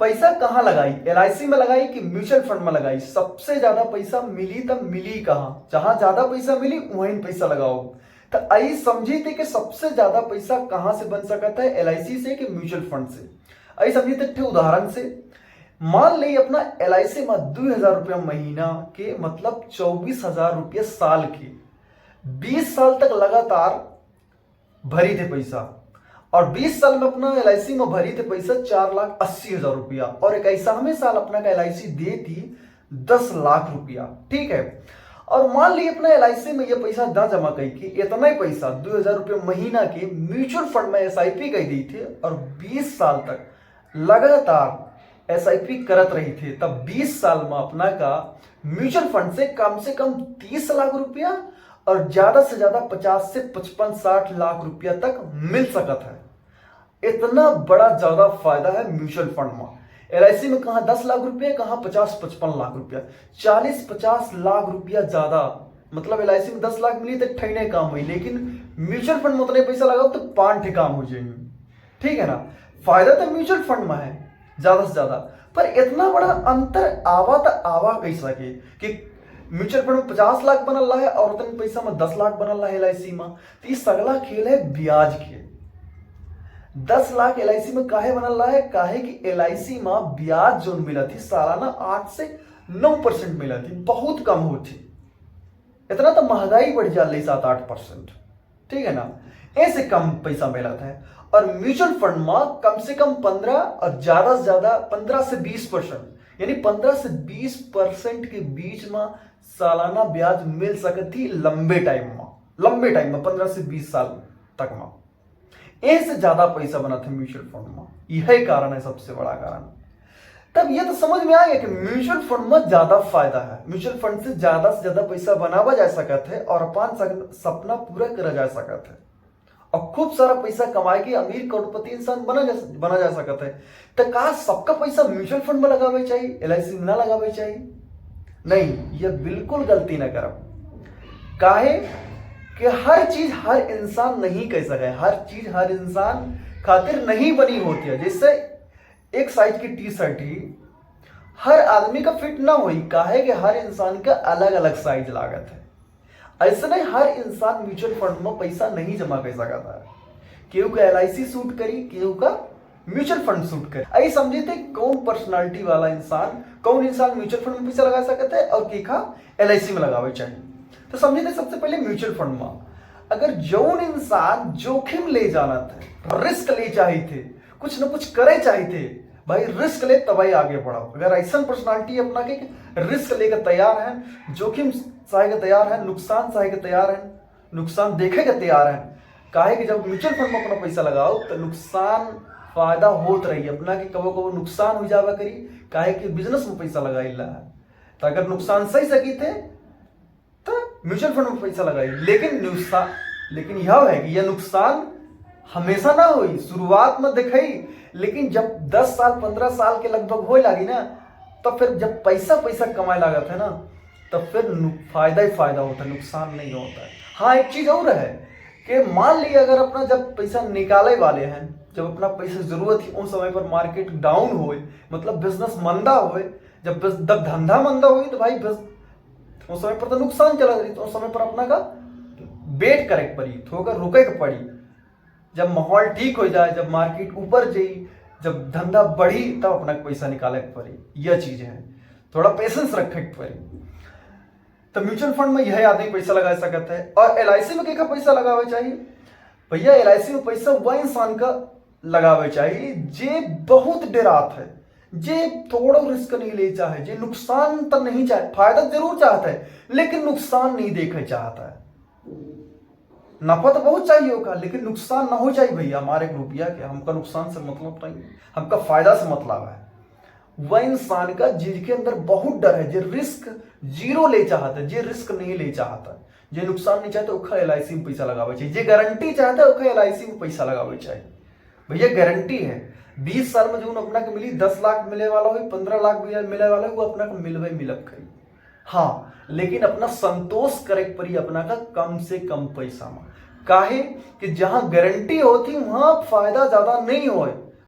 पैसा कहाँ लगाई, एलआईसी में लगाई कि म्यूचुअल फंड में लगाई? सबसे ज्यादा पैसा मिली तब मिली कहाँ? जहां ज्यादा पैसा मिली वहीं पैसा लगाओ। तो आई समझी थी कि सबसे ज्यादा पैसा कहां से बन सकता है, एलआईसी से कि म्यूचुअल फंड से? आई समझी थे उदाहरण से। मान ली अपना एलआईसी में 2000 रुपया महीना के मतलब 24,000 रुपया साल के 20 साल तक लगातार भरी थे पैसा, और 20 साल में अपना एलआईसी में भरी थे पैसा 4,80,000 रुपया, और एक ऐसा हमें साल अपना का एलआईसी देती 10 लाख रुपया। ठीक है, और मान ली अपना एलआईसी में ये पैसा ना जमा करी कि इतना ही पैसा 2000 रुपये महीना के म्यूचुअल फंड में एसआईपी कर दी थे, और 20 साल तक लगातार एसआईपी करत रही थे, तब 20 साल में अपना का म्यूचुअल फंड से कम 30 लाख रुपया और ज्यादा से ज्यादा 50 से 55-60 लाख रुपया तक मिल सकता है। इतना बड़ा ज्यादा फायदा है म्यूचुअल फंड में। एलआईसी में कहां 10 लाख रुपया, कहां 50-55 लाख रुपया, 40-50 लाख रुपया ज्यादा। मतलब एलआईसी में 10 लाख मिली तो ठहने काम हुई, लेकिन म्यूचुअल फंड में उतने पैसा लगाओ तो 5 काम हो जाएंगे। ठीक है ना, फायदा तो म्यूचुअल फंड में है ज्यादा से ज्यादा, पर इतना बड़ा अंतर आवा कैसा कि म्यूचुअल फंड में 50 लाख बनल रहा है और उतने पैसा में 10 लाख बनल रहा है एलआईसी में। तो ये सगला खेल है ब्याज के। 10 लाख एलआईसी में काहे बनल रहा है? काहे कि एलआईसी में ब्याज जो मिला थी सालाना 8 से 9% मिला थी, बहुत कम होती। इतना तो महंगाई बढ़ जा रही 7-8%। ठीक है ना, ऐसे कम पैसा मिला था। और म्यूचुअल फंड में कम से कम 15 और ज्यादा से ज्यादा 15 से 20%, यानी 15 से 20% के बीच में सालाना ब्याज मिल सकती लंबे टाइम में 15 से 20 साल तक में। ऐसे ज्यादा पैसा बना था म्यूचुअल फंड में, यही कारण है, सबसे बड़ा कारण। तब ये तो समझ में आ गया कि म्यूचुअल फंड में ज्यादा फायदा है, म्यूचुअल फंड से ज्यादा पैसा बनावा जा सकता है और अपन सपना पूरा करा जा सकता है, और खूब सारा पैसा कमाए के अमीर करोड़पति इंसान बना जा सकता है। तो का सबका पैसा म्यूचुअल फंड में लगावे चाहिए, एलआईसी में ना लगावे चाहिए? नहीं, ये बिल्कुल गलती ना करब। काहे कि हर चीज हर इंसान नहीं कह सके, हर चीज हर इंसान खातिर नहीं बनी होती है। जैसे एक साइज की टी शर्ट ही हर आदमी का फिट ना हुई, काहे कि हर इंसान का अलग अलग साइज लागत है। ऐसे नहीं हर इंसान म्यूचुअल फंड में पैसा नहीं जमा कर सकता है। केहू का एलआईसी सूट करी, केहू का म्यूचुअल फंड सूट करी। आई समझे थे कौन पर्सनालिटी वाला इंसान, कौन इंसान म्यूचुअल फंड में पैसा लगा सकता है और केखा एलआईसी में लगावे चाहिए। तो समझे थे सबसे पहले म्यूचुअल फंड में अगर जौन इंसान जोखिम ले जाना था, रिस्क ले चाहिए थे, कुछ ना कुछ करे चाहिए थे, भाई रिस्क ले तभी आगे बढ़ाओ। अगर ऐसा पर्सनालिटी अपना के रिस्क लेकर तैयार है, जोखिम सहे के तैयार है, नुकसान सहे के तैयार है, नुकसान देखे के तैयार है। काहे कि जब म्यूचुअल फंड में अपना पैसा लगाओ तो नुकसान फायदा होत रही अपना के, कबो कबो नुकसान हो जावा करी, काहे कि बिजनेस में पैसा लगाई है। तो अगर नुकसान सही सकी थे तो म्यूचुअल फंड में पैसा लगाई, लेकिन यह है कि यह नुकसान हमेशा ना हुई, शुरुआत में दिखाई, लेकिन जब 10 साल 15 साल के लगभग हो लगी ना, तो फिर जब पैसा कमाए लगा था ना, तब फिर फायदा ही फायदा होता है, नुकसान नहीं होता है। हाँ, एक चीज और है कि मान लिया अगर अपना जब पैसा निकाले वाले हैं, जब अपना पैसा जरूरत ही उस समय पर मार्केट डाउन हो, मतलब बिजनेस मंदा हो, जब धंधा मंदा हुई तो भाई उस समय पर तो नुकसान चला रही, तो उस समय पर अपना का वेट करे पड़ी, थोड़ा रुके के पड़ी। जब माहौल ठीक हो जाए, जब मार्केट ऊपर जाई, जब धंधा बढ़ी, तब अपना पैसा निकाले के पड़ी। यह चीज है, थोड़ा पेशेंस रखे के पड़ी। तो म्यूचुअल फंड में यह आदमी पैसा लगा सकता है। और एलआईसी में क्या पैसा लगावे चाहिए? भैया एलआईसी में पैसा वह इंसान का लगावे चाहिए जे बहुत डरात है, जे थोड़ा रिस्क नहीं ले चाहे, जे नुकसान तो नहीं चाहे, फायदा जरूर चाहता है लेकिन नुकसान नहीं देखना चाहता है। नफा तो बहुत चाहिए होगा लेकिन नुकसान ना हो जाए भैया हमारे रुपया के, हमका नुकसान से मतलब नहीं, हमका फायदा से मतलब है। वह इंसान का जिसके अंदर बहुत डर है, जो रिस्क जीरो ले चाहता है, जो रिस्क नहीं ले चाहता, जो नुकसान नहीं चाहता, उसका एलआईसी में पैसा लगावे चाहिए। जो गारंटी चाहता है उसका एलआईसी में पैसा लगावे चाहिए। भैया गारंटी है 20 साल में जो अपना को मिली 10 लाख मिले वाला हो, 15 लाख मिले वाला हो, वो अपना को मिलवे मिलब करी। हाँ, लेकिन अपना संतोष करे परी अपना का कम से कम पैसा में। काहे कि जहां गारंटी होती वहां फायदा ज्यादा नहीं होए,